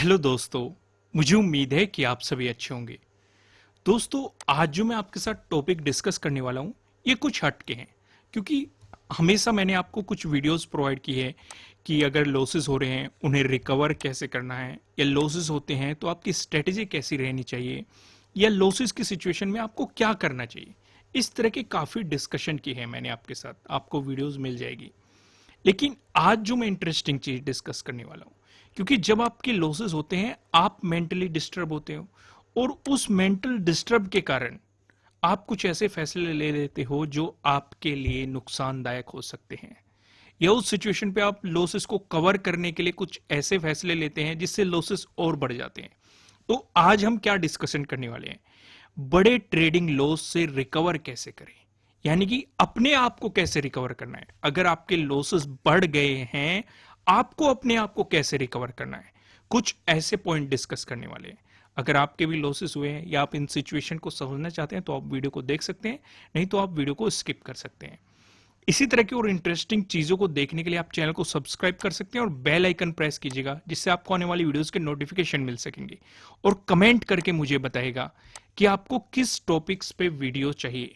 Hello दोस्तों। मुझे उम्मीद है कि आप सभी अच्छे होंगे। दोस्तों, आज जो मैं आपके साथ टॉपिक डिस्कस करने वाला हूँ ये कुछ हटके हैं, क्योंकि हमेशा मैंने आपको कुछ वीडियोस प्रोवाइड की है कि अगर लॉसेस हो रहे हैं उन्हें रिकवर कैसे करना है, या लॉसेस होते हैं तो आपकी स्ट्रेटेजी कैसी रहनी चाहिए, या लॉसेस की सिचुएशन में आपको क्या करना चाहिए। इस तरह के काफ़ी डिस्कशन की है मैंने आपके साथ, आपको वीडियोस मिल जाएगी। लेकिन आज जो मैं इंटरेस्टिंग चीज डिस्कस करने वाला हूं, क्योंकि जब आपके लॉसेस होते हैं आप मेंटली डिस्टर्ब होते हो, और उस मेंटल डिस्टर्ब के कारण आप कुछ ऐसे फैसले ले लेते हो जो आपके लिए नुकसानदायक हो सकते हैं, या उस सिचुएशन पे आप लॉसेस को कवर करने के लिए कुछ ऐसे फैसले लेते हैं जिससे लॉसेस और बढ़ जाते हैं। तो आज हम क्या डिस्कशन करने वाले हैं, बड़े ट्रेडिंग लॉस से रिकवर कैसे करें, यानी कि अपने आप को कैसे रिकवर करना है। अगर आपके लॉसेस बढ़ गए हैं, आपको अपने आप को कैसे रिकवर करना है, कुछ ऐसे पॉइंट डिस्कस करने वाले हैं। अगर आपके भी लॉसेस हुए हैं या आप इन सिचुएशन को समझना चाहते हैं तो आप वीडियो को देख सकते हैं, नहीं तो आप वीडियो को स्किप कर सकते हैं। इसी तरह की और इंटरेस्टिंग चीजों को देखने के लिए आप चैनल को सब्सक्राइब कर सकते हैं और बेल आइकन प्रेस कीजिएगा, जिससे आपको आने वाली वीडियोस के नोटिफिकेशन मिल सकेंगे। और कमेंट करके मुझे बताएगा कि आपको किस टॉपिक्स पे वीडियो चाहिए।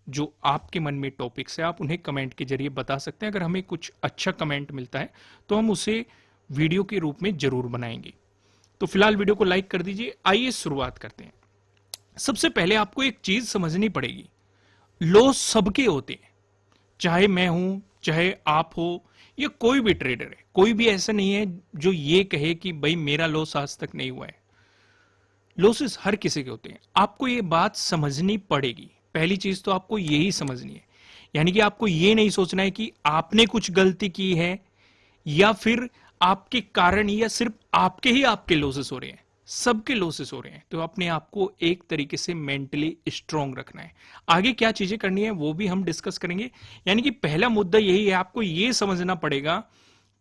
जो आपके मन में टॉपिक्स है आप उन्हें कमेंट के जरिए बता सकते हैं। अगर हमें कुछ अच्छा कमेंट मिलता है तो हम उसे वीडियो के रूप में जरूर बनाएंगे। तो फिलहाल वीडियो को लाइक कर दीजिए। आइए शुरुआत करते हैं। सबसे पहले आपको एक चीज समझनी पड़ेगी, लॉस सबके होते हैं, चाहे मैं हूं चाहे आप हो, या कोई भी ट्रेडर है। कोई भी ऐसा नहीं है जो ये कहे कि भाई मेरा लॉस आज तक नहीं हुआ है। लॉसेस हर किसी के होते हैं, आपको ये बात समझनी पड़ेगी। पहली चीज तो आपको यही समझनी है, यानी कि आपको ये नहीं सोचना है कि आपने कुछ गलती की है या फिर आपके कारण या सिर्फ आपके ही आपके लॉसेस हो रहे हैं। सबके लॉसेस हो रहे हैं, तो अपने आप को एक तरीके से मेंटली स्ट्रांग रखना है। आगे क्या चीजें करनी है वो भी हम डिस्कस करेंगे। यानी कि पहला मुद्दा यही है, आपको ये समझना पड़ेगा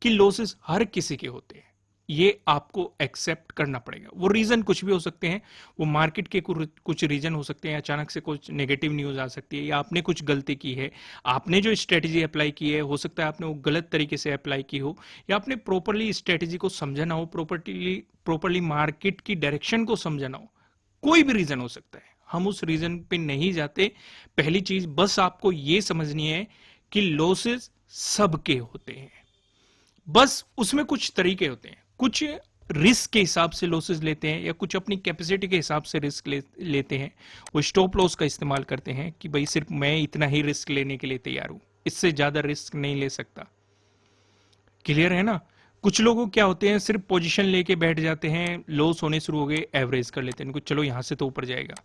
कि लॉसेस हर किसी के होते हैं। ये आपको एक्सेप्ट करना पड़ेगा। वो रीजन कुछ भी हो सकते हैं, वो मार्केट के कुछ रीजन हो सकते हैं, अचानक से कुछ नेगेटिव न्यूज आ सकती है, या आपने कुछ गलती की है, आपने जो स्ट्रेटेजी अप्लाई की है हो सकता है आपने वो गलत तरीके से अप्लाई की हो, या आपने प्रॉपरली स्ट्रेटेजी को समझा ना हो, प्रॉपरली मार्केट की डायरेक्शन को समझा ना हो। कोई भी रीजन हो सकता है, हम उस रीजन पे नहीं जाते। पहली चीज बस आपको ये समझनी है कि लॉसेस सबके होते हैं, बस उसमें कुछ तरीके होते हैं। कुछ रिस्क के हिसाब से लॉसेस लेते हैं, या कुछ अपनी कैपेसिटी के हिसाब से रिस्क लेते हैं। वो स्टॉप लॉस का इस्तेमाल करते हैं कि भाई सिर्फ मैं इतना ही रिस्क लेने के लिए तैयार हूं, इससे ज्यादा रिस्क नहीं ले सकता। क्लियर है ना। कुछ लोग क्या होते हैं, सिर्फ पोजीशन लेके बैठ जाते हैं, लॉस होने शुरू हो गए एवरेज कर लेते हैं इनको, चलो यहां से तो ऊपर जाएगा।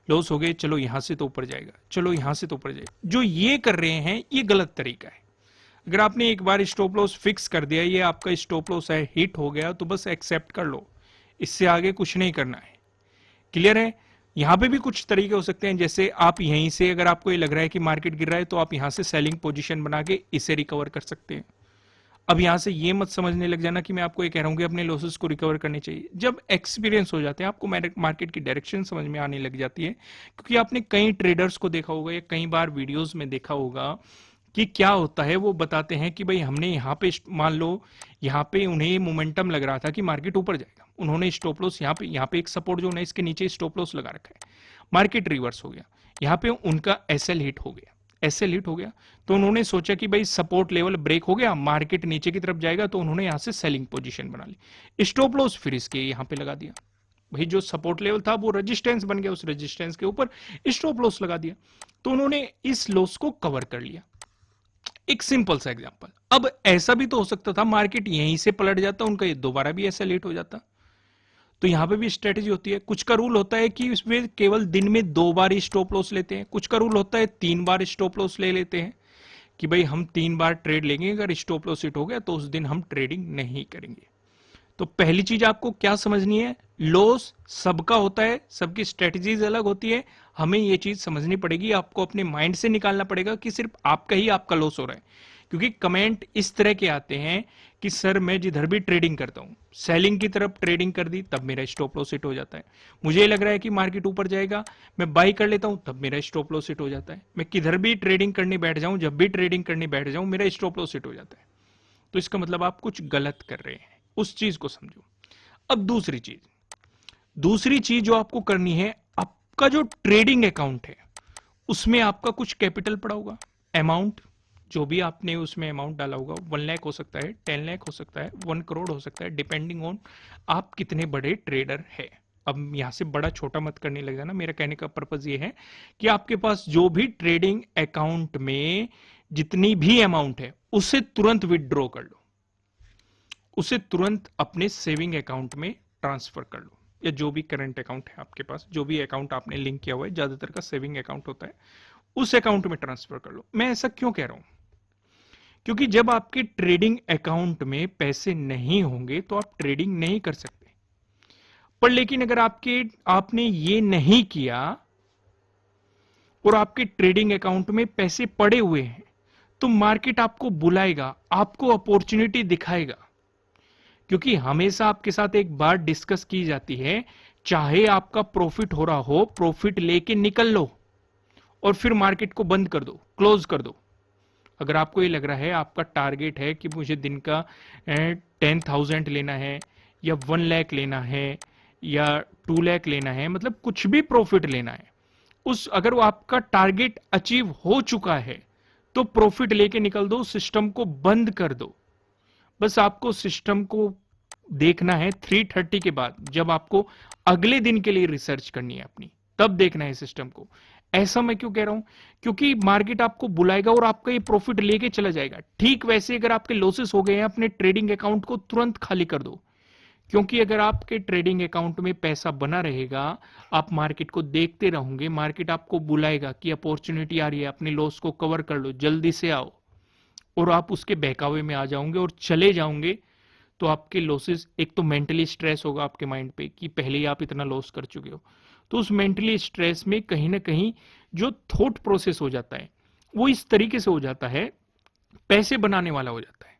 लॉस हो गए, चलो यहां से तो ऊपर जाएगा, चलो यहां से तो ऊपर जाएगा। जो ये कर रहे हैं ये गलत तरीका है। अगर आपने एक बार स्टॉप लॉस फिक्स कर दिया, ये आपका स्टॉप लॉस है, हिट हो गया, तो बस एक्सेप्ट कर लो, इससे आगे कुछ नहीं करना है। क्लियर है। यहां पे भी कुछ तरीके हो सकते हैं, जैसे आप यहीं से अगर आपको ये लग रहा है कि मार्केट गिर रहा है तो आप यहां से सेलिंग पोजीशन बना के इसे रिकवर कर सकते हैं। अब यहां से ये मत समझने लग जाना कि मैं आपको ये कह रहा हूं कि अपने लॉसेस को रिकवर करने चाहिए। जब एक्सपीरियंस हो जाते हैं, आपको मार्केट की डायरेक्शन समझ में आने लग जाती है, क्योंकि आपने कई ट्रेडर्स को देखा होगा या कई बार वीडियोस में देखा होगा कि क्या होता है। वो बताते हैं कि भाई हमने यहाँ पे मान लो यहाँ पे उन्हें मोमेंटम लग रहा था कि मार्केट ऊपर जाएगा, उन्होंने स्टॉप लॉस यहाँ पे एक सपोर्ट जो है इसके नीचे स्टॉप लॉस लगा रखा है, मार्केट रिवर्स हो गया, यहाँ पे उनका एसएल हिट हो गया। एसएल हिट हो गया तो उन्होंने सोचा कि भाई सपोर्ट लेवल ब्रेक हो गया, मार्केट नीचे की तरफ जाएगा, तो उन्होंने यहां से सेलिंग पोजीशन बना ली, स्टॉप लॉस फिर इसके यहां पे लगा दिया। भाई जो सपोर्ट लेवल था वो रेजिस्टेंस बन गया, उस रेजिस्टेंस के ऊपर स्टॉप लॉस लगा दिया, तो उन्होंने इस लॉस को कवर कर लिया। एक सिंपल सा एग्जांपल। अब ऐसा भी तो हो सकता था मार्केट यहीं से पलट जाता, उनका ये दोबारा भी ऐसा लेट हो जाता। तो यहां पे भी स्ट्रेटेजी होती है। कुछ का रूल होता है कि इसमें केवल दिन में 2 बार ही स्टॉप लॉस लेते हैं, कुछ का रूल होता है 3 बार स्टॉप लॉस ले लेते हैं कि भाई हम 3 बार ट्रेड लेंगे, अगर स्टॉप लॉस हिट हो गया तो उस दिन हम ट्रेडिंग नहीं करेंगे। तो पहली चीज आपको क्या समझनी है, लॉस सबका होता है, सबकी स्ट्रेटजीज अलग होती है। हमें यह चीज समझनी पड़ेगी, आपको अपने माइंड से निकालना पड़ेगा कि सिर्फ आपका ही आपका लॉस हो रहा है। क्योंकि कमेंट इस तरह के आते हैं कि सर मैं जिधर भी ट्रेडिंग करता हूं, सेलिंग की तरफ ट्रेडिंग कर दी तब मेरा स्टॉप लॉस हिट हो जाता है, मुझे लग रहा है कि मार्केट ऊपर जाएगा मैं बाई कर लेता हूं तब मेरा स्टॉप लॉस हिट हो जाता है, मैं किधर भी ट्रेडिंग करने बैठ जाऊं, जब भी ट्रेडिंग करने बैठ जाऊं मेरा स्टॉप लॉस हिट हो जाता है। तो इसका मतलब आप कुछ गलत कर रहे हैं, उस चीज को समझो। अब दूसरी चीज जो आपको करनी है, आपका जो ट्रेडिंग अकाउंट है उसमें आपका कुछ कैपिटल पड़ा होगा, अमाउंट जो भी आपने उसमें अमाउंट डाला होगा, 1 लाख हो सकता है, 10 लाख हो सकता है, 1 करोड़ हो सकता है, डिपेंडिंग ऑन आप कितने बड़े ट्रेडर है। अब यहां से बड़ा छोटा मत करने लग जाना, मेरा कहने का पर्पज ये है कि आपके पास जो भी ट्रेडिंग अकाउंट में जितनी भी अमाउंट है उसे तुरंत विदड्रॉ कर लो, उसे तुरंत अपने सेविंग अकाउंट में ट्रांसफर कर लो, या जो भी करंट अकाउंट है आपके पास, जो भी अकाउंट आपने लिंक किया हुआ है, ज्यादातर का सेविंग अकाउंट होता है, उस अकाउंट में ट्रांसफर कर लो। मैं ऐसा क्यों कह रहा हूं? क्योंकि जब आपके ट्रेडिंग अकाउंट में पैसे नहीं होंगे तो आप ट्रेडिंग नहीं कर सकते। पर लेकिन अगर आपने ये नहीं किया और आपके ट्रेडिंग अकाउंट में पैसे पड़े हुए हैं, तो मार्केट आपको बुलाएगा, आपको अपॉर्चुनिटी दिखाएगा। क्योंकि हमेशा आपके साथ एक बात डिस्कस की जाती है, चाहे आपका प्रॉफिट हो रहा हो, प्रॉफिट लेके निकल लो और फिर मार्केट को बंद कर दो, क्लोज कर दो। अगर आपको ये लग रहा है, आपका टारगेट है कि मुझे दिन का 10,000 लेना है, या 1 लाख लेना है, या 2 लाख लेना है, मतलब कुछ भी प्रॉफिट लेना है, अगर वो आपका टारगेट अचीव हो चुका है तो प्रॉफिट लेके निकल दो, सिस्टम को बंद कर दो। बस आपको सिस्टम को देखना है 3:30 के बाद, जब आपको अगले दिन के लिए रिसर्च करनी है अपनी, तब देखना है सिस्टम को। ऐसा मैं क्यों कह रहा हूं? क्योंकि मार्केट आपको बुलाएगा और आपका ये प्रॉफिट लेके चला जाएगा। ठीक वैसे अगर आपके लॉसेस हो गए हैं, अपने ट्रेडिंग अकाउंट को तुरंत खाली कर दो। क्योंकि अगर आपके ट्रेडिंग अकाउंट में पैसा बना रहेगा, आप मार्केट को देखते रहोगे, मार्केट आपको बुलाएगा कि अपॉर्चुनिटी आ रही है, अपने लॉस को कवर कर लो, जल्दी से आओ, और आप उसके बहकावे में आ जाओगे और चले जाओगे, तो आपके लॉसेस, एक तो मेंटली स्ट्रेस होगा आपके माइंड पे कि पहले ही आप इतना लॉस कर चुके हो, तो उस मेंटली स्ट्रेस में कहीं ना कहीं जो थॉट प्रोसेस हो जाता है वो इस तरीके से हो जाता है, पैसे बनाने वाला हो जाता है।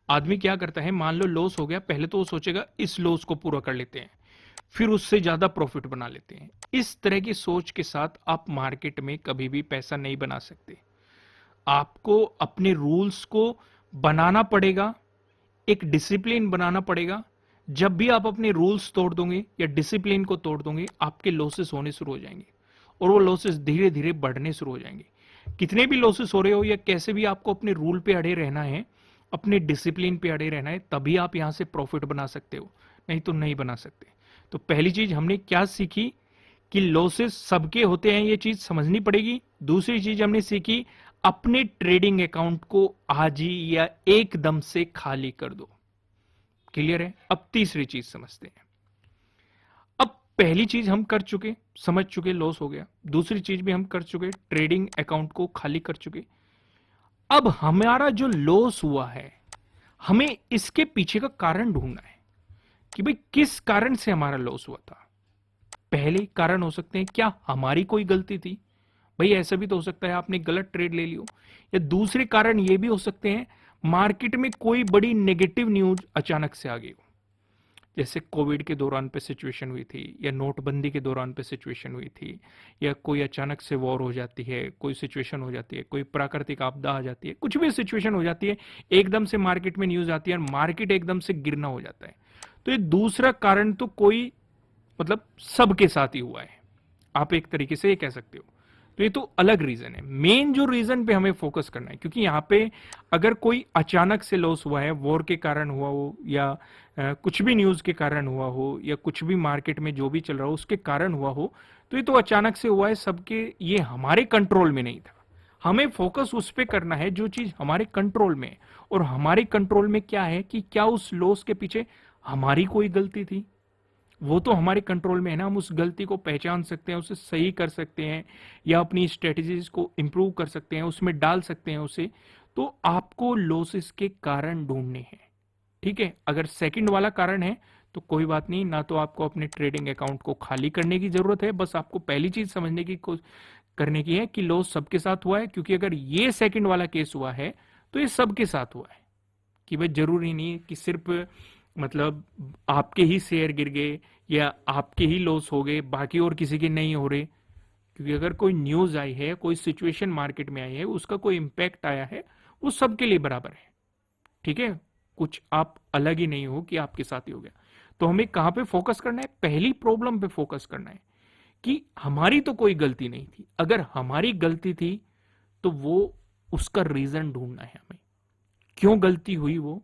आदमी क्या करता है, मान लो लॉस हो गया, पहले तो वो सोचेगा इस लॉस को पूरा कर लेते हैं, फिर उससे ज्यादा प्रॉफिट बना लेते हैं। इस तरह की सोच के साथ आप मार्केट में कभी भी पैसा नहीं बना सकते। आपको अपने रूल्स को बनाना पड़ेगा, एक डिसिप्लिन बनाना पड़ेगा। जब भी आप अपने रूल्स तोड़ दोगे या डिसिप्लिन को तोड़ दोगे, आपके लॉसेस होने शुरू हो जाएंगे, और वो लॉसेस धीरे धीरे बढ़ने शुरू हो जाएंगे। कितने भी लॉसेस हो रहे हो या कैसे भी, आपको अपने रूल पे अड़े रहना है, अपने डिसिप्लिन पे अड़े रहना है, तभी आप यहां से प्रॉफिट बना सकते हो, नहीं तो नहीं बना सकते। तो पहली चीज हमने क्या सीखी कि लॉसेस सबके होते हैं, ये चीज समझनी पड़ेगी। दूसरी चीज हमने सीखी, अपने ट्रेडिंग अकाउंट को आज ही या एकदम से खाली कर दो। क्लियर है? अब तीसरी चीज समझते हैं। अब पहली चीज हम कर चुके, समझ चुके, लॉस हो गया। दूसरी चीज भी हम कर चुके, ट्रेडिंग अकाउंट को खाली कर चुके। अब हमारा जो लॉस हुआ है, हमें इसके पीछे का कारण ढूंढना है कि भाई किस कारण से हमारा लॉस हुआ था। पहले कारण हो सकते हैं, क्या हमारी कोई गलती थी? भाई ऐसा भी तो हो सकता है आपने गलत ट्रेड ले लियो। या दूसरे कारण ये भी हो सकते हैं, मार्केट में कोई बड़ी नेगेटिव न्यूज अचानक से आ गई हो, जैसे कोविड के दौरान पे सिचुएशन हुई थी, या नोटबंदी के दौरान पे सिचुएशन हुई थी, या कोई अचानक से वॉर हो जाती है, कोई सिचुएशन हो जाती है, कोई प्राकृतिक आपदा आ जाती है, कुछ भी सिचुएशन हो जाती है, एकदम से मार्केट में न्यूज आती है और मार्केट एकदम से गिरना हो जाता है। तो ये दूसरा कारण तो कोई, मतलब सबके साथ ही हुआ है, आप एक तरीके से ये कह सकते हो। तो ये तो अलग रीजन है। मेन जो रीजन पे हमें फोकस करना है, क्योंकि यहां पे अगर कोई अचानक से लॉस हुआ है, वॉर के कारण हुआ हो, या कुछ भी न्यूज के कारण हुआ हो, या कुछ भी मार्केट में जो भी चल रहा हो उसके कारण हुआ हो, तो ये तो अचानक से हुआ है सबके, ये हमारे कंट्रोल में नहीं था। हमें फोकस उस पर करना है जो चीज हमारे कंट्रोल में है। और हमारे कंट्रोल में क्या है कि क्या उस लॉस के पीछे हमारी कोई गलती थी? वो तो हमारे कंट्रोल में है ना, हम उस गलती को पहचान सकते हैं, उसे सही कर सकते हैं, या अपनी स्ट्रेटजीज को इंप्रूव कर सकते हैं, उसमें डाल सकते हैं उसे। तो आपको लॉसेस के कारण ढूंढने हैं। ठीक है? अगर सेकंड वाला कारण है तो कोई बात नहीं, ना तो आपको अपने ट्रेडिंग अकाउंट को खाली करने की जरूरत है, बस आपको पहली चीज समझने की करने की है कि लॉस सबके साथ हुआ है। क्योंकि अगर ये सेकंड वाला केस हुआ है तो ये सबके साथ हुआ है, कि भाई जरूरी नहीं कि सिर्फ, मतलब आपके ही शेयर गिर गए या आपके ही लॉस हो गए, बाकी और किसी के नहीं हो रहे। क्योंकि अगर कोई न्यूज आई है, कोई सिचुएशन मार्केट में आई है, उसका कोई इंपैक्ट आया है, वो सबके लिए बराबर है। ठीक है? कुछ आप अलग ही नहीं हो कि आपके साथ ही हो गया। तो हमें कहां पे फोकस करना है? पहली प्रॉब्लम पे फोकस करना है कि हमारी तो कोई गलती नहीं थी। अगर हमारी गलती थी तो वो उसका रीजन ढूंढना है हमें। क्यों गलती हुई? वो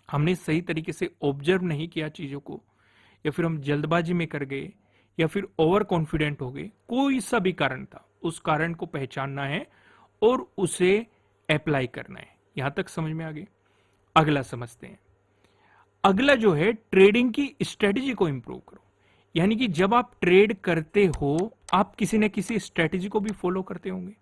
हमने सही तरीके से ऑब्जर्व नहीं किया चीजों को, या फिर हम जल्दबाजी में कर गए, या फिर ओवर कॉन्फिडेंट हो गए। कोई सा भी कारण था, उस कारण को पहचानना है और उसे अप्लाई करना है। यहां तक समझ में आ गई? अगला समझते हैं। अगला जो है, ट्रेडिंग की स्ट्रेटेजी को इंप्रूव करो। यानी कि जब आप ट्रेड करते हो, आप किसी न किसी स्ट्रेटेजी को भी फॉलो करते होंगे।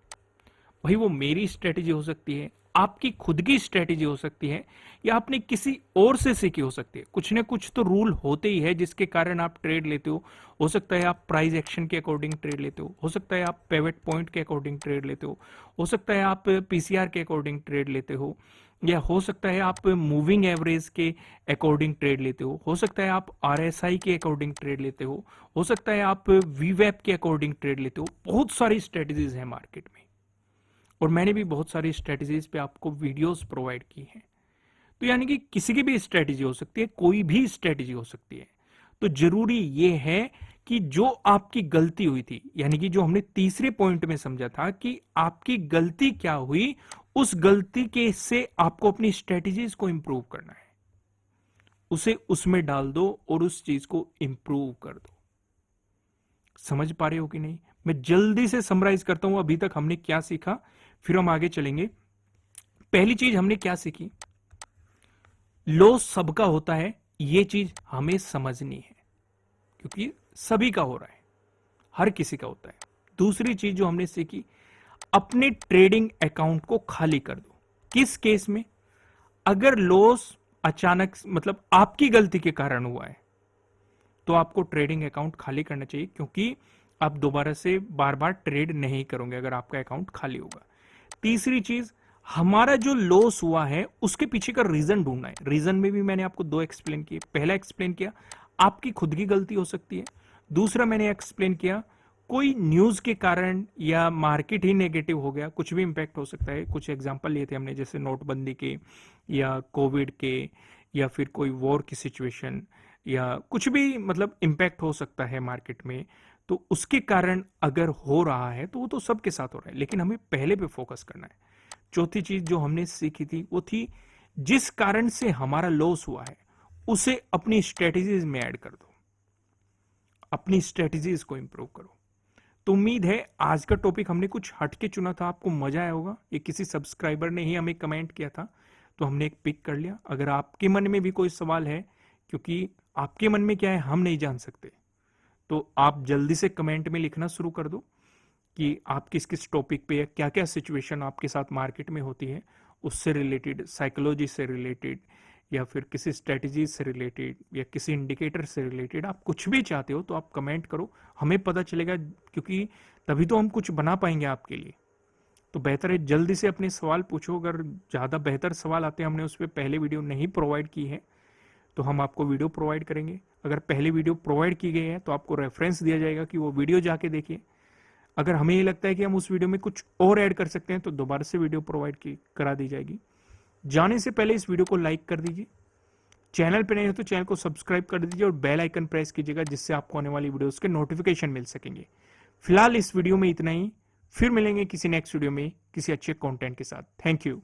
भाई वो मेरी स्ट्रेटेजी हो सकती है, आपकी खुद की स्ट्रेटेजी हो सकती है, या आपने किसी और से सीखी हो सकती है। कुछ ना कुछ तो रूल होते ही है जिसके कारण आप ट्रेड लेते हो सकता है आप प्राइस एक्शन के अकॉर्डिंग ट्रेड लेते हो सकता है आप पेवेट पॉइंट के अकॉर्डिंग ट्रेड लेते हो सकता है आप पीसीआर के अकॉर्डिंग ट्रेड लेते हो, या हो सकता है आप मूविंग एवरेज के अकॉर्डिंग ट्रेड लेते हो सकता है आप आरएसआई के अकॉर्डिंग ट्रेड लेते हो सकता है आप वीवेप के अकॉर्डिंग ट्रेड लेते हो। बहुत सारी स्ट्रेटेजीज है मार्केट में, और मैंने भी बहुत सारी स्ट्रेटेजीज पे आपको वीडियोस प्रोवाइड की हैं। तो यानी कि किसी की भी स्ट्रेटेजी हो सकती है, कोई भी स्ट्रेटेजी हो सकती है। तो जरूरी यह है कि जो आपकी गलती हुई थी, यानी कि जो हमने तीसरे पॉइंट में समझा था कि आपकी गलती क्या हुई, उस गलती के से आपको अपनी स्ट्रेटेजीज को इंप्रूव करना है। उसे उसमें डाल दो और उस चीज को इंप्रूव कर दो। समझ पा रहे हो कि नहीं? मैं जल्दी से समराइज करता हूं अभी तक हमने क्या सीखा, फिर हम आगे चलेंगे। पहली चीज हमने क्या सीखी? लॉस सबका होता है, यह चीज हमें समझनी है, क्योंकि सभी का हो रहा है, हर किसी का होता है। दूसरी चीज जो हमने सीखी, अपने ट्रेडिंग अकाउंट को खाली कर दो। किस केस में? अगर लॉस अचानक मतलब आपकी गलती के कारण हुआ है, तो आपको ट्रेडिंग अकाउंट खाली करना चाहिए, क्योंकि आप दोबारा से बार बार ट्रेड नहीं करोगे अगर आपका अकाउंट खाली होगा। तीसरी चीज, हमारा जो लॉस हुआ है उसके पीछे का रीजन ढूंढना है। रीजन में भी मैंने आपको दो एक्सप्लेन किए। पहला एक्सप्लेन किया आपकी खुद की गलती हो सकती है। दूसरा मैंने एक्सप्लेन किया कोई न्यूज के कारण या मार्केट ही नेगेटिव हो गया, कुछ भी इंपैक्ट हो सकता है। कुछ एग्जांपल लिए थे हमने, जैसे नोटबंदी के, या कोविड के, या फिर कोई वॉर की सिचुएशन, या कुछ भी मतलब इंपैक्ट हो सकता है मार्केट में। तो उसके कारण अगर हो रहा है तो वो तो सबके साथ हो रहा है, लेकिन हमें पहले पे फोकस करना है। चौथी चीज जो हमने सीखी थी वो थी, जिस कारण से हमारा लॉस हुआ है उसे अपनी स्ट्रेटेजीज में ऐड कर दो, अपनी स्ट्रेटेजीज को इंप्रूव करो। तो उम्मीद है आज का टॉपिक हमने कुछ हटके चुना था, आपको मजा आया होगा। ये किसी सब्सक्राइबर ने ही हमें कमेंट किया था, तो हमने एक पिक कर लिया। अगर आपके मन में भी कोई सवाल है, क्योंकि आपके मन में क्या है हम नहीं जान सकते, तो आप जल्दी से कमेंट में लिखना शुरू कर दो कि आप किस किस टॉपिक पे, क्या क्या सिचुएशन आपके साथ मार्केट में होती है, उससे रिलेटेड, साइकोलॉजी से रिलेटेड, या फिर किसी स्ट्रेटजी से रिलेटेड, या किसी इंडिकेटर से रिलेटेड। आप कुछ भी चाहते हो तो आप कमेंट करो, हमें पता चलेगा, क्योंकि तभी तो हम कुछ बना पाएंगे आपके लिए। तो बेहतर है जल्दी से अपने सवाल पूछो। अगर ज़्यादा बेहतर सवाल आते हैं, हमने उस पर पहले वीडियो नहीं प्रोवाइड की है, तो हम आपको वीडियो प्रोवाइड करेंगे। अगर पहले वीडियो प्रोवाइड की गई है तो आपको रेफरेंस दिया जाएगा कि वो वीडियो जाके देखिए। अगर हमें ये लगता है कि हम उस वीडियो में कुछ और ऐड कर सकते हैं तो दोबारा से वीडियो प्रोवाइड करा दी जाएगी। जाने से पहले इस वीडियो को लाइक कर दीजिए, चैनल पे नहीं हो तो चैनल को सब्सक्राइब कर दीजिए, और बेल आइकन प्रेस कीजिएगा, जिससे आपको आने वाली वीडियोस के नोटिफिकेशन मिल सकेंगे। फिलहाल इस वीडियो में इतना ही, फिर मिलेंगे किसी नेक्स्ट वीडियो में किसी अच्छे कंटेंट के साथ। Thank you.